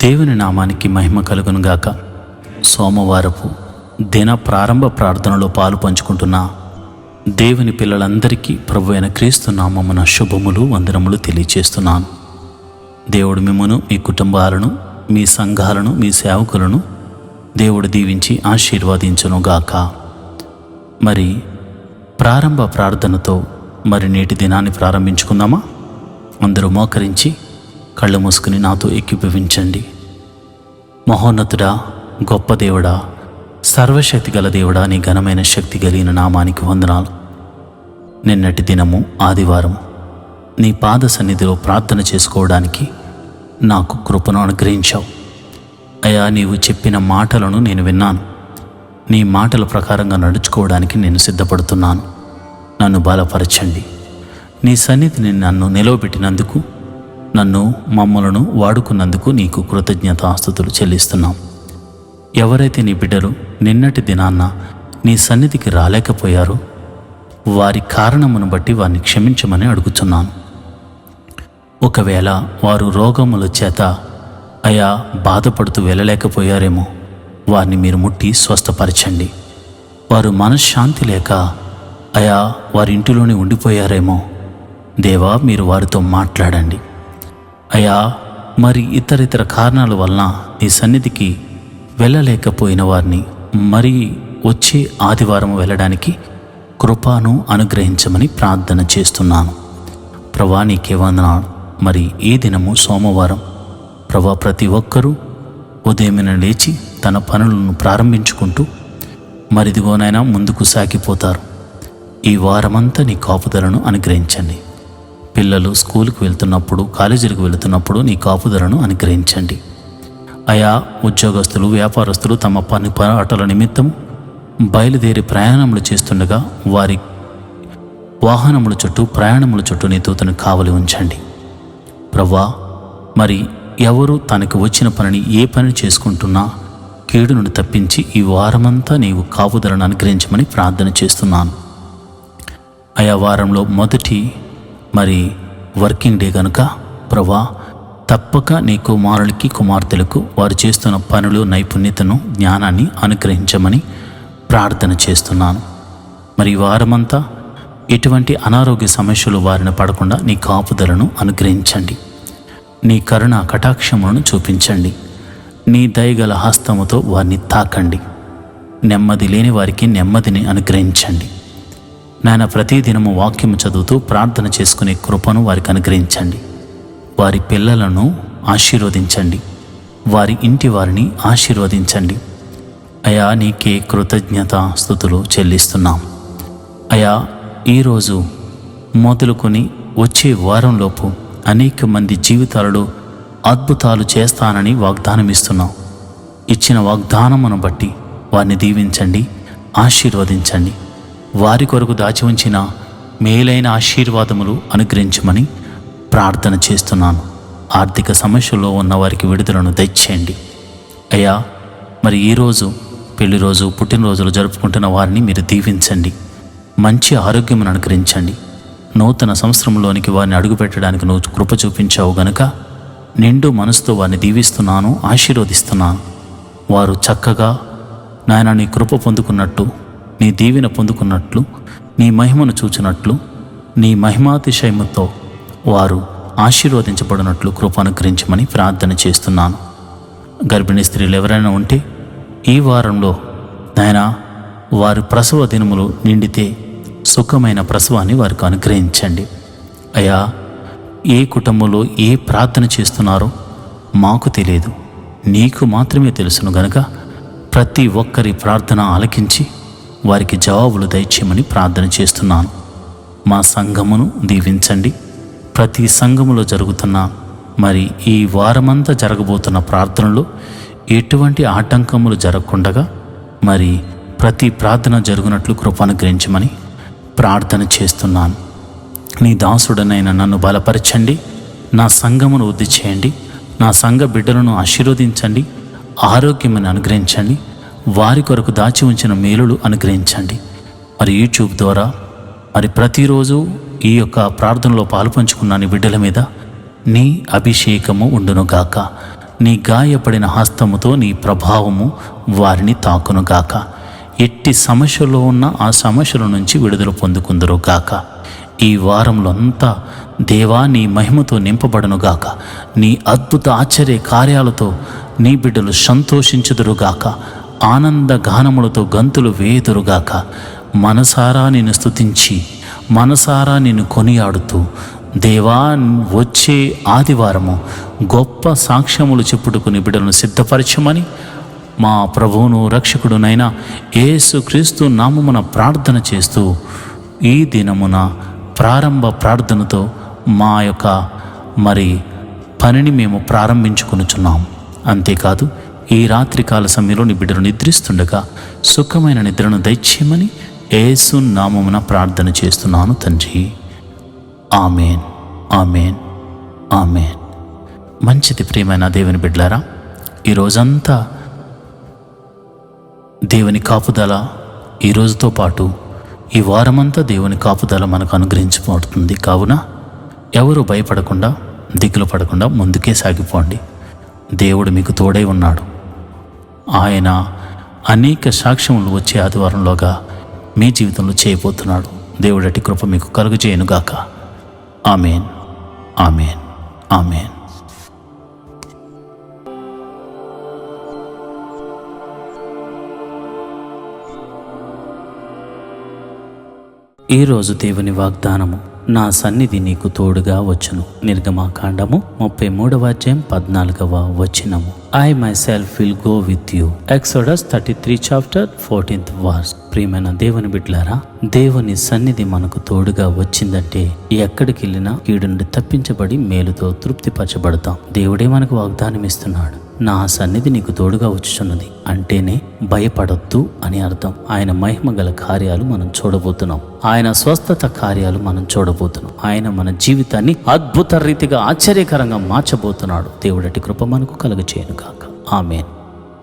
దేవుని నామానికి మహిమ కలుగునుగాక. సోమవారపు దిన ప్రారంభ ప్రార్థనలో పాలు పంచుకుంటున్న దేవుని పిల్లలందరికీ ప్రభువైన క్రీస్తు నామమున శుభములు వందనములు తెలియచేస్తున్నాను. దేవుడు మిమ్మును, మీ కుటుంబాలను, మీ సంఘాలను, మీ సేవకులను దేవుడు దీవించి ఆశీర్వదించునుగాక. మరి ప్రారంభ ప్రార్థనతో నేటి దినాన్ని ప్రారంభించుకుందామా? అందరూ మోకరించి కళ్ళు మూసుకుని నాతో ఏకీభవించండి. మహోన్నతుడా, గొప్ప దేవుడా, సర్వశక్తి గల దేవుడా, నీ ఘనమైన శక్తి కలిగిన నామానికి వందనాలు. నిన్నటి దినము ఆదివారం నీ పాద సన్నిధిలో ప్రార్థన చేసుకోవడానికి నాకు కృపను అనుగ్రహించావు. అయ్యా, నీవు చెప్పిన మాటలను నేను విన్నాను. నీ మాటల ప్రకారంగా నడుచుకోవడానికి నేను సిద్ధపడుతున్నాను. నన్ను బలపరచండి. నీ సన్నిధిని నన్ను నిలవబెట్టినందుకు, మమ్మలను వాడుకున్నందుకు నీకు కృతజ్ఞతాస్తుతులు చెల్లిస్తున్నాం. ఎవరైతే నీ బిడ్డలు నిన్నటి దినాన్న నీ సన్నిధికి రాలేకపోయారో వారి కారణమును బట్టి వారిని క్షమించమని అడుగుతున్నాను. ఒకవేళ వారు రోగముల చేత అయా బాధపడుతూ వెళ్ళలేకపోయారేమో, వారిని మీరు ముట్టి స్వస్థపరచండి. వారు మనశ్శాంతి లేక అయా వారి ఇంటిలోనే ఉండిపోయారేమో, దేవా మీరు వారితో మాట్లాడండి. అయా మరి ఇతర కారణాల వలన నీ సన్నిధికి వెళ్ళలేకపోయిన వారిని మరి వచ్చే ఆదివారం వెళ్ళడానికి కృపను అనుగ్రహించమని ప్రార్థన చేస్తున్నాను. ప్రభా నీకే వందనాలు. మరి ఈ దినము సోమవారం ప్రభా, ప్రతి ఒక్కరూ ఉదయమున లేచి తన పనులను ప్రారంభించుకుంటూ మరిదిగోనైనా ముందుకు సాగిపోతారు. ఈ వారమంతా నీ కాపుదలను అనుగ్రహించండి. పిల్లలు స్కూలుకు వెళ్తున్నప్పుడు, కాలేజీలకు వెళుతున్నప్పుడు నీ కాపుదలను అనుగ్రహించండి. అయా ఉద్యోగస్తులు, వ్యాపారస్తులు తమ పని పాటల నిమిత్తం బయలుదేరి ప్రయాణములు చేస్తుండగా వారి వాహనముల చుట్టూ, ప్రయాణముల చుట్టూ నీ దూతను కావలి ఉంచండి. ప్రభువా, మరి ఎవరు తనకు వచ్చిన పనిని ఏ పని చేసుకుంటున్నా కీడు నుండి తప్పించి ఈ వారమంతా నీవు కాపుదలను అనుగ్రహించమని ప్రార్థన చేస్తున్నాను. ఆయా వారంలో మొదటి వర్కింగ్ డే కనుక ప్రభువా, తప్పక నీ కుమారులకి, కుమార్తెలకు వారు చేస్తున్న పనులు, నైపుణ్యతను, జ్ఞానాన్ని అనుగ్రహించమని ప్రార్థన చేస్తున్నాను. ఈ వారమంతా ఎటువంటి అనారోగ్య సమస్యలు వారిని పడకుండా నీ కాపుదలను అనుగ్రహించండి. నీ కరుణ కటాక్షములను చూపించండి. నీ దయగల హస్తముతో వారిని తాకండి. నెమ్మది లేని వారికి నెమ్మదిని అనుగ్రహించండి. నాయన, ప్రతిదినము వాక్యము చదువుతూ ప్రార్థన చేసుకునే కృపను వారికి అనుగ్రహించండి. వారి పిల్లలను ఆశీర్వదించండి. వారి ఇంటి వారిని ఆశీర్వదించండి. అయా నీకే కృతజ్ఞత స్తుతులు చెల్లిస్తున్నాం. అయా ఈరోజు మొదలుకొని వచ్చే వారంలోపు అనేక మంది జీవితాలలో అద్భుతాలు చేస్తానని వాగ్దానం ఇస్తున్నాం. ఇచ్చిన వాగ్దానమును బట్టి వారిని దీవించండి, ఆశీర్వదించండి. వారి కొరకు దాచి ఉంచిన మేలైన ఆశీర్వాదములు అనుగ్రహించమని ప్రార్థన చేస్తున్నాను. ఆర్థిక సమస్యల్లో ఉన్న వారికి విడుదలను దయచేయండి. అయ్యా, ఈరోజు పెళ్లి రోజు, పుట్టినరోజులు జరుపుకుంటున్న వారిని మీరు దీవించండి. మంచి ఆరోగ్యమును అనుగ్రహించండి. నూతన సంవత్సరంలోనికి వారిని అడుగుపెట్టడానికి నువ్వు కృప చూపించావు గనుక నిండు మనసుతో వారిని దీవిస్తున్నాను, ఆశీర్వదిస్తున్నాను. వారు చక్కగా నాయన నీ కృప పొందుకున్నట్టు, నీ దీవెన పొందుకున్నట్లు, నీ మహిమను చూచినట్లు, నీ మహిమాతిశయముతో వారు ఆశీర్వదించబడినట్లు కృప అనుగ్రహించమని ప్రార్థన చేస్తున్నాను. గర్భిణీ స్త్రీలు ఎవరైనా ఉంటే ఈ వారంలో నాయన వారి ప్రసవ దినములు నిండితే సుఖమైన ప్రసవాన్ని వారికి అనుగ్రహించండి. అయ్యా, ఏ కుటుంబంలో ఏ ప్రార్థన చేస్తున్నారో మాకు తెలియదు, నీకు మాత్రమే తెలుసును గనుక ప్రతి ఒక్కరి ప్రార్థన ఆలకించి వారికి జవాబులు దయచేయమని ప్రార్థన చేస్తున్నాను. మా సంఘమును దీవించండి. ప్రతి సంఘములో జరుగుతున్న ఈ వారమంతా జరగబోతున్న ప్రార్థనలో ఎటువంటి ఆటంకములు జరగకుండగా ప్రతి ప్రార్థన జరుగునట్లు కృప అనుగ్రహించమని ప్రార్థన చేస్తున్నాను. నీ దాసుడనైన నన్ను బలపరచండి. నా సంఘమును వృద్ధి చేయండి. నా సంఘ బిడ్డలను ఆశీర్వదించండి. ఆరోగ్యమును అనుగ్రహించండి. వారి కొరకు దాచి ఉంచిన మేలులు అనుగ్రహించండి. యూట్యూబ్ ద్వారా ప్రతిరోజు ఈ యొక్క ప్రార్థనలో పాలుపంచుకున్న నీ బిడ్డల మీద నీ అభిషేకము ఉండునుగాక. నీ గాయపడిన హస్తముతో నీ ప్రభావము వారిని తాకునుగాక. ఎట్టి సమస్యలో ఉన్న ఆ సమస్యల నుంచి విడుదల పొందుకుందరుగాక. ఈ వారంలో అంతా దేవా నీ మహిమతో నింపబడునుగాక. నీ అద్భుత ఆశ్చర్య కార్యాలతో నీ బిడ్డలు సంతోషించుదురుగాక. ఆనంద గానములతో గంతులు వేయుదురుగాక. మనసారా నిన్ను స్తుతించి మనసారా నిన్ను కొనియాడుతూ దేవా వచ్చే ఆదివారము గొప్ప సాక్ష్యములు చెప్పుటకు నీ బిడ్డలను సిద్ధపరచమని మా ప్రభువును రక్షకుడునైన యేసుక్రీస్తు నామమున ప్రార్థన చేస్తూ ఈ దినమున ప్రారంభ ప్రార్థనతో మా యొక్క పనిని మేము ప్రారంభించుకొనుచున్నాం. అంతేకాదు ఈ రాత్రికాల సమయంలో నీ బిడ్డలు నిద్రిస్తుండగా సుఖమైన నిద్రను దయచేయమని యేసు నామమున ప్రార్థన చేస్తున్నాను తండ్రి. Amen, amen, amen. మంచిది ప్రియమైన దేవుని బిడ్డలారా, ఈ రోజంతా దేవుని కాపుదల, ఈ రోజుతో పాటు ఈ వారమంతా దేవుని కాపుదల మనకు అనుగ్రహించబడుతుంది. కావున ఎవరు భయపడకుండా దిగులు పడకుండా ముందుకే సాగిపోండి. దేవుడు మీకు తోడై ఉన్నాడు. ఆయన అనేక సాక్ష్యములు వచ్చే ఆదివారంలోగా మీ జీవితంలో చేయబోతున్నాడు. దేవుడి అట్టి కృప మీకు కలుగజేయునుగాక. Amen, amen, amen. ఈరోజు దేవుని వాగ్దానము, నా సన్నిధి నీకు తోడుగా వచ్చును. నిర్గమాకాండము 33:14 I my self will go with you. Exodus 33:14. ప్రియమైన దేవుని బిడ్డలారా, దేవుని సన్నిధి మనకు తోడుగా వచ్చిందంటే ఎక్కడికి వెళ్ళినా కీడు నుండి తప్పించబడి మేలుతో తృప్తిపరచబడతాం. దేవుడే మనకు వాగ్దానం ఇస్తున్నాడు. నా సన్నిధి నీకు తోడుగా వచ్చుచున్నది అంటేనే భయపడొద్దు అని అర్థం. ఆయన మహిమ గల కార్యాలు మనం చూడబోతున్నాం. ఆయన స్వస్థత కార్యాలు మనం చూడబోతున్నాం. ఆయన మన జీవితాన్ని అద్భుత రీతిగా ఆశ్చర్యకరంగా మార్చబోతున్నాడు. దేవుడటి కృప మనకు కలుగచేయును గాక. ఆమేన్.